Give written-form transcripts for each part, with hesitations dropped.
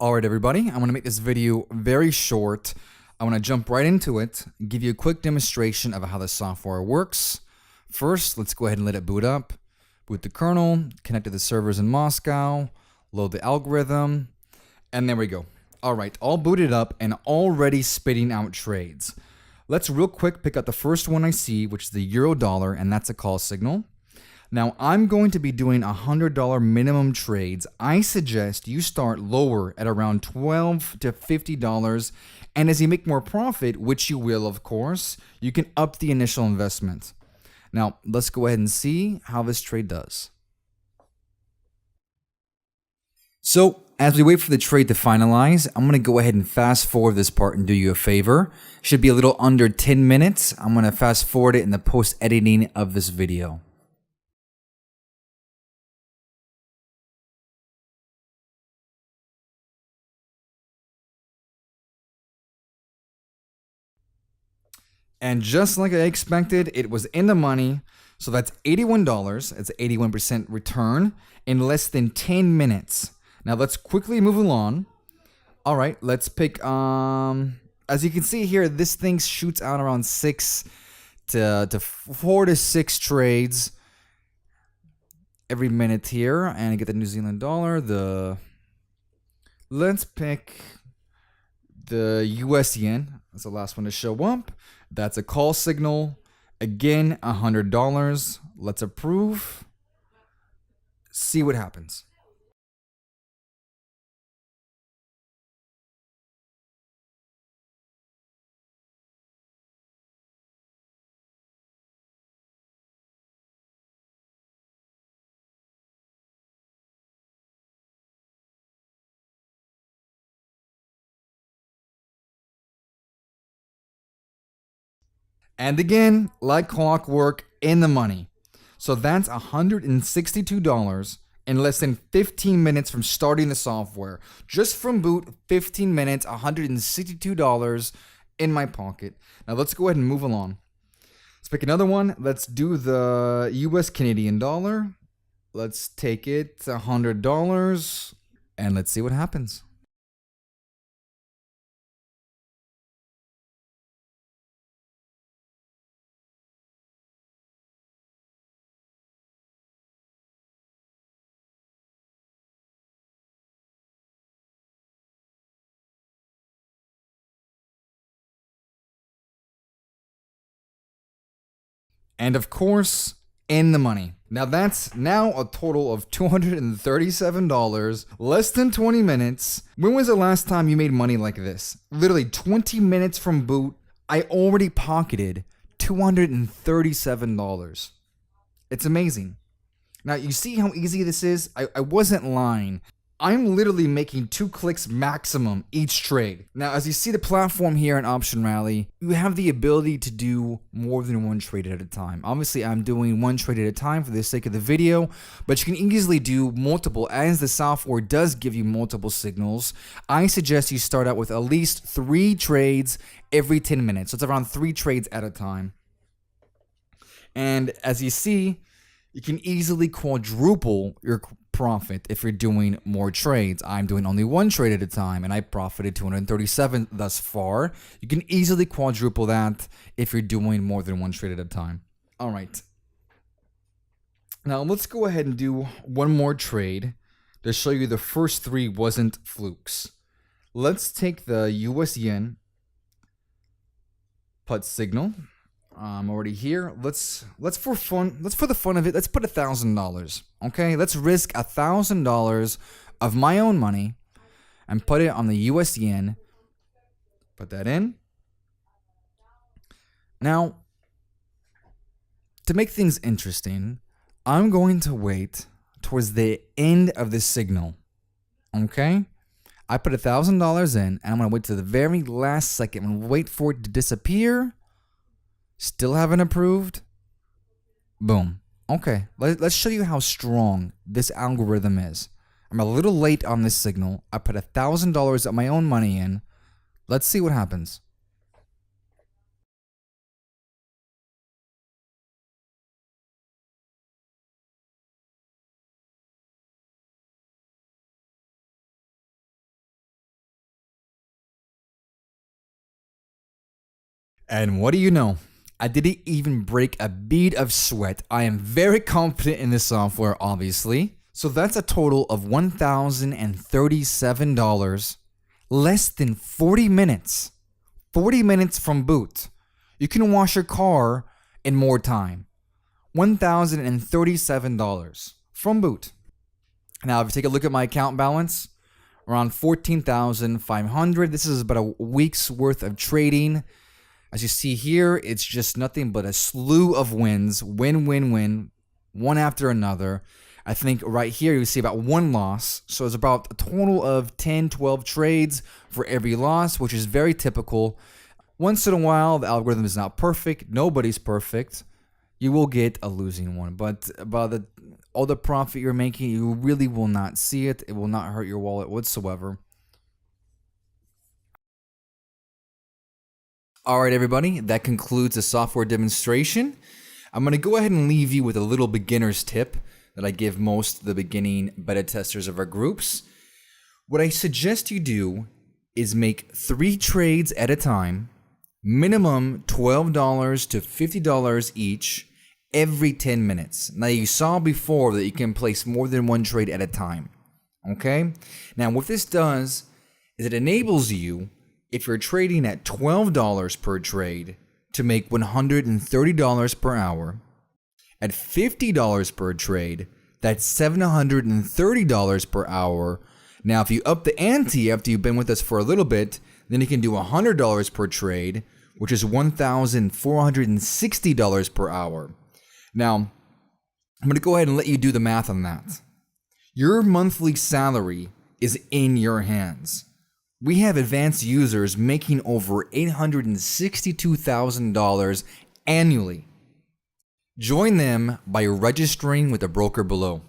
Alright everybody, I'm going to make this video very short. I want to jump right into it, give you a quick demonstration of how the software works. First, let's go ahead and let it boot up. Boot the kernel, connect to the servers in Moscow, load the algorithm, and there we go. Alright, all booted up and already spitting out trades. Let's real quick pick up the first one I see, which is the euro dollar, and that's a call signal. Now, I'm going to be doing $100 minimum trades. I suggest you start lower at around $12 to $50, and as you make more profit, which you will, of course, you can up the initial investment. Now, let's go ahead and see how this trade does. So, as we wait for the trade to finalize, I'm going to go ahead and fast forward this part and do you a favor. Should be a little under 10 minutes. I'm going to fast forward it in the post-editing of this video. And just like I expected, it was in the money. So that's $81. It's an 81% return in less than 10 minutes. Now let's quickly move along. All right, let's pick, as you can see here, this thing shoots out around 4 to 6 trades every minute here. And I get the New Zealand dollar. Let's pick the US yen. That's the last one to show up. That's a call signal. Again, $100. Let's approve. See what happens. And again, like clockwork, in the money. So that's $162 in less than 15 minutes from starting the software. Just from boot, 15 minutes, $162 in my pocket. Now let's go ahead and move along. Let's pick another one. Let's do the US Canadian dollar. Let's take it $100 and let's see what happens. And of course, in the money. Now that's now a total of $237, less than 20 minutes. When was the last time you made money like this? Literally 20 minutes from boot, I already pocketed $237. It's amazing. Now you see how easy this is? I wasn't lying. I'm literally making 2 clicks maximum each trade. Now, as you see the platform here in Option Rally, you have the ability to do more than 1 trade at a time. Obviously, I'm doing 1 trade at a time for the sake of the video, but you can easily do multiple as the software does give you multiple signals. I suggest you start out with at least 3 trades every 10 minutes. So it's around 3 trades at a time. And as you see, you can easily quadruple your profit if you're doing more trades. I'm doing only 1 trade at a time and I profited $237 thus far. You can easily quadruple that if you're doing more than 1 trade at a time. All right. Now let's go ahead and do 1 more trade to show you the first 3 wasn't flukes. Let's take the US yen put signal. I'm already here. Let's for the fun of it, let's put $1,000. Okay, let's risk $1,000 of my own money and put it on the US yen. Put that in. Now, to make things interesting, I'm going to wait towards the end of this signal. Okay, I put $1,000 in, and I'm gonna wait to the very last second and wait for it to disappear. Still haven't approved. Boom. Okay, let's show you how strong this algorithm is. I'm a little late on this signal. I put $1,000 of my own money in. Let's see what happens. And what do you know? I didn't even break a bead of sweat. I am very confident in this software, obviously. So that's a total of $1,037, less than 40 minutes. 40 minutes from boot. You can wash your car in more time. $1,037 from boot. Now, if you take a look at my account balance, around 14,500. This is about a week's worth of trading. As you see here, it's just nothing but a slew of wins. Win, win, win. One after another. I think right here you see about one loss. So it's about a total of 10, 12 trades for every loss, which is very typical. Once in a while, the algorithm is not perfect. Nobody's perfect. You will get a losing one. But about all the profit you're making, you really will not see it. It will not hurt your wallet whatsoever. All right, everybody, that concludes the software demonstration. I'm going to go ahead and leave you with a little beginner's tip that I give most of the beginning beta testers of our groups. What I suggest you do is make 3 trades at a time, minimum $12 to $50 each every 10 minutes. Now, you saw before that you can place more than one trade at a time, okay? Now, what this does is it enables you, if you're trading at $12 per trade, to make $130 per hour. At $50 per trade, that's $730 per hour. Now, if you up the ante after you've been with us for a little bit, then you can do $100 per trade, which is $1,460 per hour. Now, I'm going to go ahead and let you do the math on that. Your monthly salary is in your hands. We have advanced users making over $862,000 annually. Join them by registering with the broker below.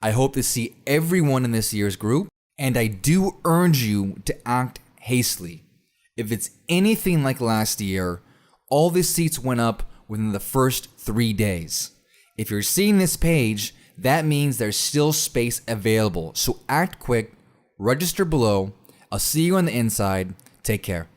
I hope to see everyone in this year's group, and I do urge you to act hastily. If it's anything like last year, all the seats went up within the first 3 days. If you're seeing this page, that means there's still space available. So act quick, register below. I'll see you on the inside. Take care.